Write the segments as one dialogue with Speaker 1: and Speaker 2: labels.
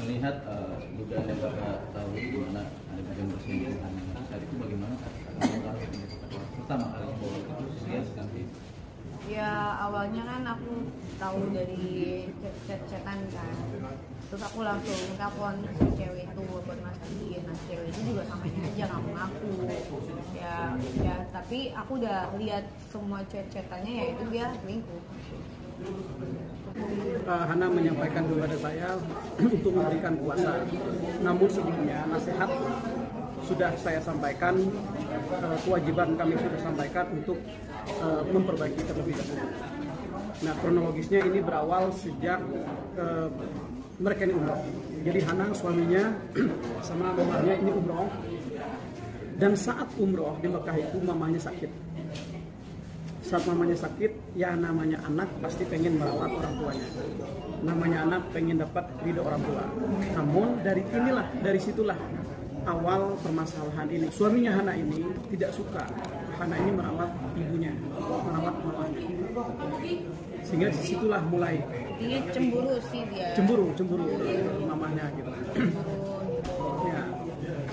Speaker 1: Melihat dugaan yang Bapak tahu di mana ada bagian perselingkuhan, saat itu bagaimana pertama kali bahwa itu dia sekali?
Speaker 2: Ya awalnya kan aku tahu dari chat-chatan kan, terus aku langsung telepon si cewek itu buat mastiin. Nah cewek itu juga samanya aja nggak mengaku. Ya tapi aku udah lihat semua chat-chatannya, ya itu dia selingkuh.
Speaker 3: Hana menyampaikan kepada saya untuk memberikan kuasa. Namun sebelumnya nasihat sudah saya sampaikan, kewajiban kami sudah sampaikan untuk memperbaiki terlebih dahulu. Nah kronologisnya ini berawal sejak mereka ini umroh. Jadi Hana suaminya sama mamanya ini umroh. Dan saat umroh di Mekah itu mamanya sakit. Saat mamanya sakit, ya namanya anak pasti pengen merawat orang tuanya. Namanya anak pengen dapat ridho orang tua. Namun dari situlah awal permasalahan ini. Suaminya Hana ini tidak suka Hana ini merawat ibunya, merawat mamanya. Sehingga disitulah mulai.
Speaker 2: Dia cemburu sih dia.
Speaker 3: Cemburu mamanya gitu. Ya.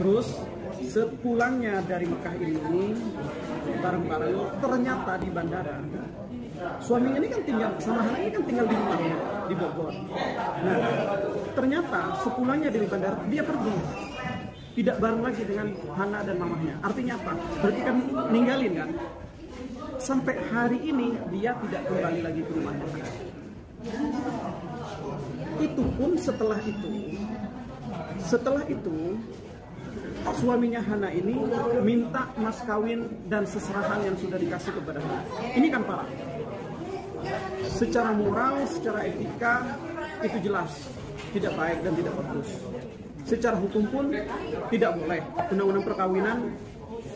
Speaker 3: Terus sepulangnya dari Mekah ini bareng-bareng ternyata di bandara suaminya ini kan tinggal sama Hana ini kan tinggal di rumahnya di Bogor. Nah ternyata sepulangnya dari bandara dia pergi, tidak bareng lagi dengan Hana dan mamahnya. Artinya apa? Berarti kan ninggalin kan. Sampai hari ini dia tidak kembali lagi ke rumahnya. Itu pun setelah itu suaminya Hana ini minta mas kawin dan seserahan yang sudah dikasih kepada Hana. Ini kan parah. Secara moral, secara etika itu jelas tidak baik dan tidak bagus. Secara hukum pun tidak boleh. Undang-undang perkawinan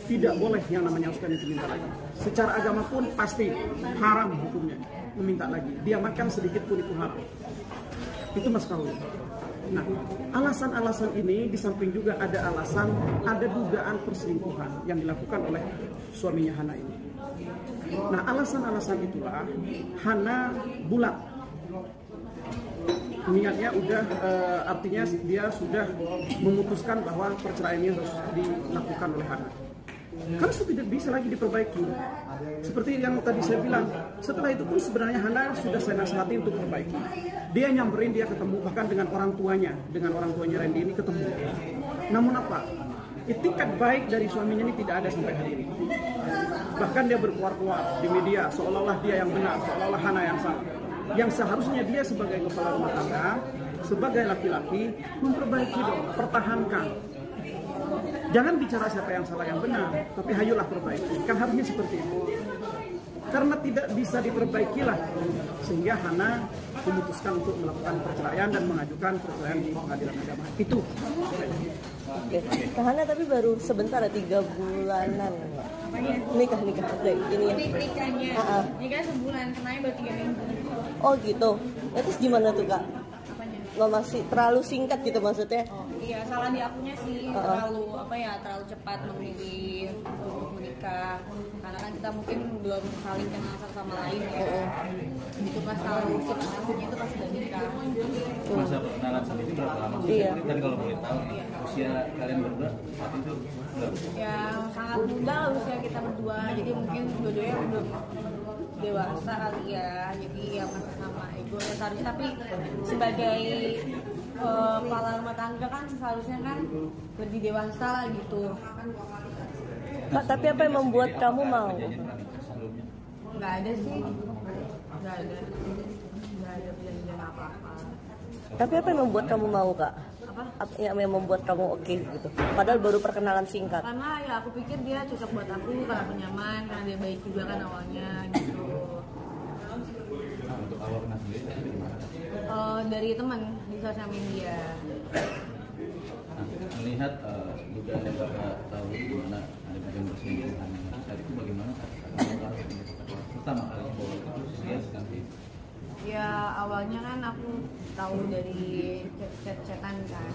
Speaker 3: tidak boleh yang namanya mas kawin itu minta lagi. Secara agama pun pasti haram hukumnya meminta lagi. Dia makan sedikit pun itu haram. Itu mas kawin. Nah, alasan-alasan ini di samping juga ada dugaan perselingkuhan yang dilakukan oleh suaminya Hana ini. Nah, alasan-alasan itulah Hana bulat. Niatnya artinya dia sudah memutuskan bahwa perceraian ini harus dilakukan oleh Hana. Karena sudah tidak bisa lagi diperbaiki. Seperti yang tadi saya bilang, setelah itu pun sebenarnya Hana sudah saya nasihati untuk perbaiki. Dia nyamperin, dia ketemu bahkan dengan orang tuanya Randy ini ketemu. Namun apa? Itikat baik dari suaminya ini tidak ada sampai hari ini. Bahkan dia berkuar-kuar di media seolah-olah dia yang benar, seolah-olah Hana yang salah. Yang seharusnya dia sebagai kepala rumah tangga, sebagai laki-laki memperbaiki dong, pertahankan. Jangan bicara siapa yang salah yang benar, tapi hayulah perbaiki. Kan harusnya seperti itu. Karena tidak bisa diperbaikilah sehingga Hana memutuskan untuk melakukan perceraian dan mengajukan perceraian di pengadilan agama. Itu.
Speaker 4: Oke. Hana tapi baru sebentar 3 bulanan. Nikah ini ya.
Speaker 2: Nikahnya. Nikah sebulan, kenanya baru 3 minggu.
Speaker 4: Oh gitu. Ya, terus gimana tuh Kak?
Speaker 2: Apanya?
Speaker 4: Nggak masih terlalu singkat gitu maksudnya?
Speaker 2: Iya, salah di akunya sih, terlalu cepat memilih untuk menikah. Karena kan kita mungkin belum saling kenal satu sama lain ya. Itu pas tahu kita akunya itu pas udah nikah.
Speaker 1: Masa perkenalan sendiri berapa lama?
Speaker 4: Iya.
Speaker 1: Dan kalau boleh tahu, usia kalian berdua saat itu berapa?
Speaker 2: Ya sangat muda lah usia kita berdua, jadi mungkin dua-duanya belum dewasa kali ya. Jadi ya masih sama ego ya seharusnya, tapi sebagai kepala rumah tangga kan seharusnya kan lebih dewasa lah gitu.
Speaker 4: Kak, tapi apa yang membuat kamu mau?
Speaker 2: Nggak ada sih, nggak ada perjanjian apa-apa.
Speaker 4: Tapi apa yang membuat kamu mau Kak?
Speaker 2: Apa?
Speaker 4: Yang membuat kamu oke gitu? Padahal baru perkenalan singkat.
Speaker 2: Karena ya aku pikir dia cocok buat aku, karena aku nyaman, karena dia baik juga kan awalnya gitu.
Speaker 1: Nah, untuk awal kenal sendiri dari mana?
Speaker 2: Dari teman di sosial media.
Speaker 1: Nah, melihat dugaan yang Bapak tahu di mana ada bagian perselingkuhan, saat itu bagaimana pertama kali bahwa itu dia sekali?
Speaker 2: Ya awalnya kan aku tahu dari chat-chatan kan,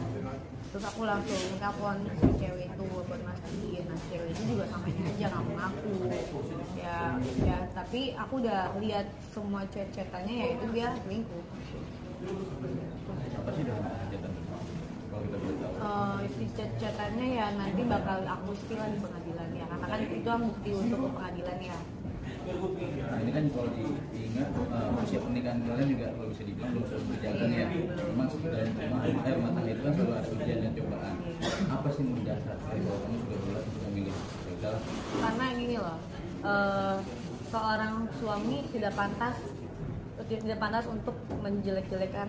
Speaker 2: terus aku langsung telepon si cewek itu buat mastiin. Nah cewek itu juga samanya aja nggak mengaku. Ya tapi aku udah lihat semua chat-chatannya, ya itu dia selingkuh.
Speaker 1: Apa sih dalam chat-chatan?
Speaker 2: ya nanti bakal aku spill di pengadilan ya, karena kan itu yang bukti untuk pengadilan ya.
Speaker 1: Nah ini kan kalau diingat usia pernikahan kalian juga kalau bisa dibilang belum selalu berjalan ya. Memang dalam rumah tangga itu kan selalu ada ujian dan cobaan. Apa sih mendasar dari bahwa kamu sudah berulang untuk memilih gagal?
Speaker 2: Karena gini loh, seorang suami tidak pantas untuk menjelek-jelekan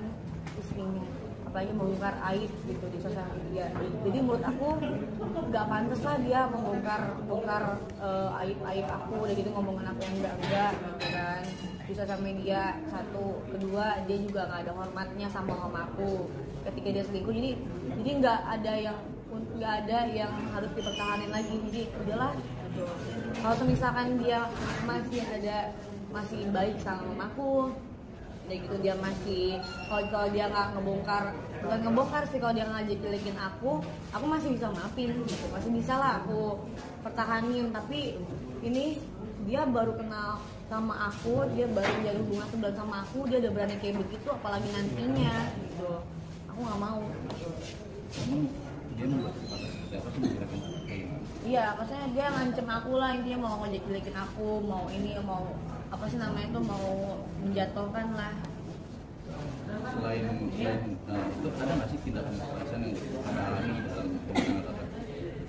Speaker 2: istrinya, apalagi membongkar aib gitu di sosial media. Jadi menurut aku nggak pantas lah dia membongkar aib aku, udah gitu ngomongin aku yang enggak gitu kan di sosial media. Satu, kedua dia juga nggak ada hormatnya sama mamaku ketika dia selingkuh. Jadi nggak ada yang harus dipertahanin lagi. Jadi udahlah gitu. Kalau misalkan dia masih baik sama mamaku, udah gitu dia masih, kalau dia nggak bukan ngebongkar sih, kalau dia ngajak jelekin aku masih bisa maafin gitu, masih bisa lah aku pertahanin. Tapi ini dia baru kenal sama aku, dia baru menjalin hubungan sebulan sama aku, dia udah berani kayak begitu, apalagi nantinya gitu. Aku nggak mau.
Speaker 1: Emang dia membuat kesempatan seperti apa sih menggerakkan kayak gimana?
Speaker 2: Iya, maksudnya dia ngancem aku lah, intinya mau ngejek-jelekin aku, mau apa sih namanya itu, mau menjatuhkan lah.
Speaker 1: Selain itu ada nggak sih tindakan kekerasan yang anda alami dalam rumah tangga kakak?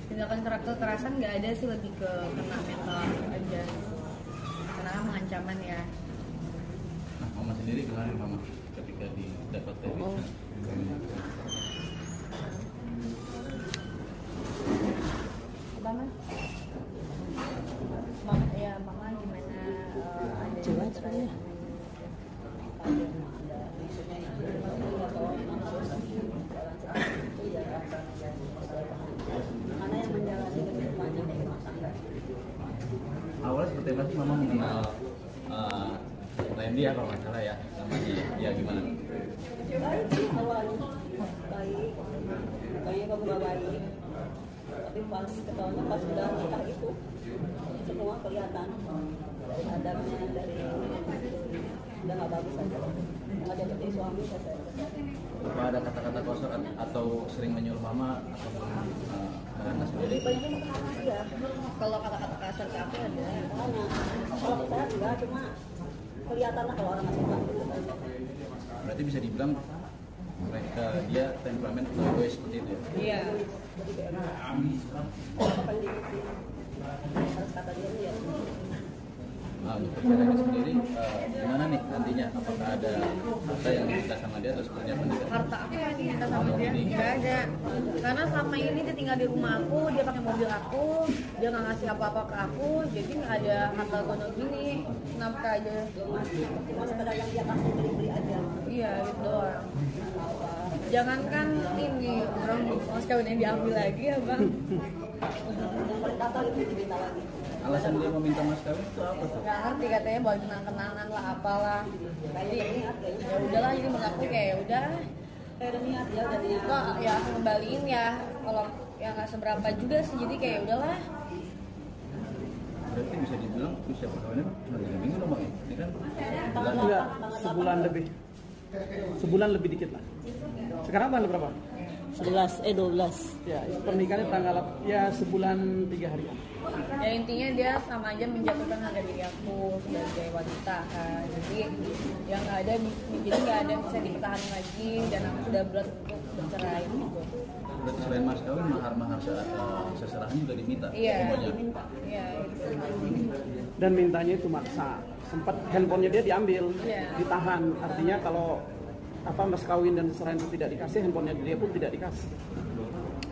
Speaker 2: Tindakan kekerasan nggak ada sih, lebih ke kena mental aja, karena kan pengancaman ya.
Speaker 1: Nah, mama sendiri gimana mama ketika didapat dari
Speaker 2: Apa mas? Mama gimana? Ada
Speaker 4: Jelas ya.
Speaker 1: awalnya seperti apa sih mama mengenal Randy ya kalau nggak salah ya namanya, ya gimana?
Speaker 4: Baik sih awalnya, baik, kayaknya kamu gak baik. Tapi pas ketahuannya pas udah nikah itu semua kelihatan dari adabnya, dari udah nggak bagus aja, nggak jadi suami saya.
Speaker 1: Apa ada kata-kata kotor atau sering menyuruh mama atau karena sendiri?
Speaker 4: Banyak makanan ya.
Speaker 2: Kalau kata-kata kasar ke aku ada.
Speaker 4: Makanya kalau ke saya enggak, cuma kelihatan lah kalau orang ngasih makan gitu.
Speaker 1: Berarti bisa dibilang mereka dia temperamen egois seperti itu ya?
Speaker 2: Iya.
Speaker 4: Jadi kayak apa yang diikuti harus kata dia ya.
Speaker 1: Nah, untuk perceraian sendiri gimana nih nantinya? Apakah ada harta yang diminta sama dia atau seperti apa nih?
Speaker 2: Harta aku yang diminta sama dia nggak ada, karena selama ini dia tinggal di rumah aku, dia pakai mobil aku, dia nggak ngasih apa-apa ke aku, jadi nggak ada harta kono gini, kenapa aja?
Speaker 4: Cuma sekedar yang dia kasih beli-beli aja.
Speaker 2: Iya gitu doang. Jangankan ini orang mas kawinnya diambil lagi ya bang.
Speaker 4: Yang paling gatal itu diminta lagi.
Speaker 1: Alasan dia meminta mas kawin itu apa tuh?
Speaker 2: Nggak ngerti, katanya buat kenang-kenangan lah apalah. Jadi
Speaker 4: Niat kayaknya.
Speaker 2: ya udahlah, jadi menurut aku kayak ya udah,
Speaker 4: Kayak udah niat ya, udah niat.
Speaker 2: kok ya aku kembaliin ya, kalau ya nggak seberapa juga sih, jadi kayak udahlah.
Speaker 1: Berarti bisa dibilang usia perkawinan cuma 3 minggu dong bang ya? Ini kan bulan
Speaker 3: Enggak, sebulan lebih dikit lah. Sekarang tanggal berapa?
Speaker 4: 11, 12.
Speaker 3: Ya, pernikahannya tanggal ya sebulan 3 hari.
Speaker 2: Ya intinya dia sama aja menjatuhkan harga diri aku sebagai wanita kan. Jadi yang nggak ada, jadi nggak ada yang bisa dipertahankan lagi, dan aku sudah berat untuk bercerai gitu.
Speaker 1: berarti selain mas kawin mahar seserahan juga diminta
Speaker 2: Iya.
Speaker 1: semuanya.
Speaker 2: Iya itu.
Speaker 3: Dan mintanya itu maksa. Sempat handphonenya dia diambil,
Speaker 2: Iya.
Speaker 3: ditahan. Artinya kalau mas kawin dan seserahan itu tidak dikasih, handphonenya dia pun tidak dikasih.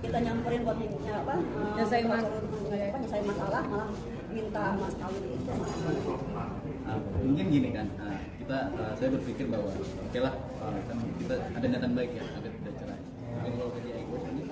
Speaker 4: Kita nyamperin buat
Speaker 2: Nyelesain
Speaker 4: nyelesain masalah, malah minta mas kawin itu.
Speaker 1: Nah, mungkin gini kan, saya berpikir bahwa oke lah, kan kita ada niatan baik ya agar tidak cerai. Mungkin kalau dia egois ini